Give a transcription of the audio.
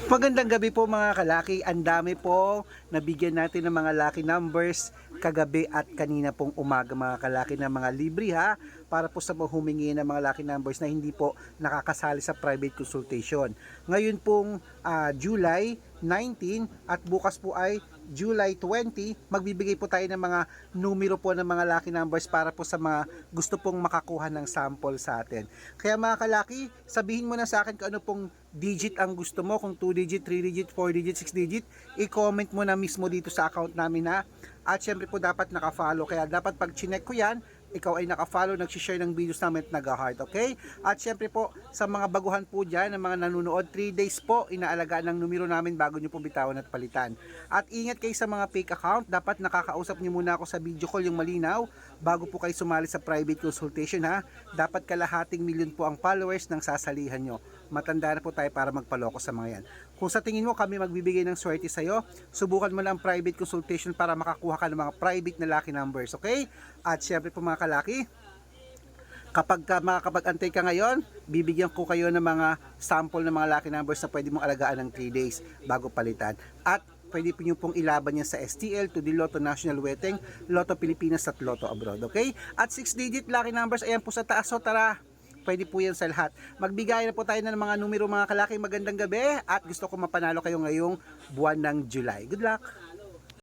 Magandang gabi po mga kalaki. Ang dami po nabigyan natin ng mga lucky numbers kagabi at kanina pong umaga mga kalaki ng mga libre ha, para po sa mga humingi ng mga lucky numbers na hindi po nakakasali sa private consultation. Ngayon pong July 19 at bukas po ay July 20, magbibigay po tayo ng mga numero po ng mga lucky numbers para po sa mga gusto pong makakuha ng sample sa atin. Kaya mga kalaki, sabihin mo na sa akin kung ano pong digit ang gusto mo, kung 2 digit, 3 digit, 4 digit, 6 digit, i-comment mo na mismo dito sa account namin ha. At syempre po dapat naka-follow, kaya dapat pag chinek ko yan, ikaw ay naka-follow, nag-share ng videos namin at nag-heart, okay? At syempre po, sa mga baguhan po dyan, ng mga nanonood, 3 days po, inaalagaan ng numero namin bago nyo po bitawan at palitan. At ingat kayo sa mga fake account, dapat nakakausap nyo muna ako sa video call yung malinaw, bago po kayo sumali sa private consultation ha. Dapat kalahating milyon po ang followers ng sasalihan nyo. Matanda na po tayo para magpaloko sa mga yan. Kung sa tingin mo kami magbibigay ng swerte sa'yo, subukan mo na ang private consultation para makakuha ka ng mga private na lucky numbers, okay? At syempre po mga kalaki, kapag makakapag-antay ka ngayon, bibigyan ko kayo ng mga sample ng mga lucky numbers na pwede mong alagaan ng 3 days bago palitan. At pwede po nyo pong ilaban yan sa STL, to the Lotto National Weteng, Lotto Pilipinas at Lotto Abroad, okay? At 6-digit lucky numbers, ayan po sa taas, so tara! Pwede po yan sa lahat. Magbigay na po tayo ng mga numero mga kalaki. Magandang gabi at gusto ko mapanalo kayo ngayong buwan ng July. Good luck!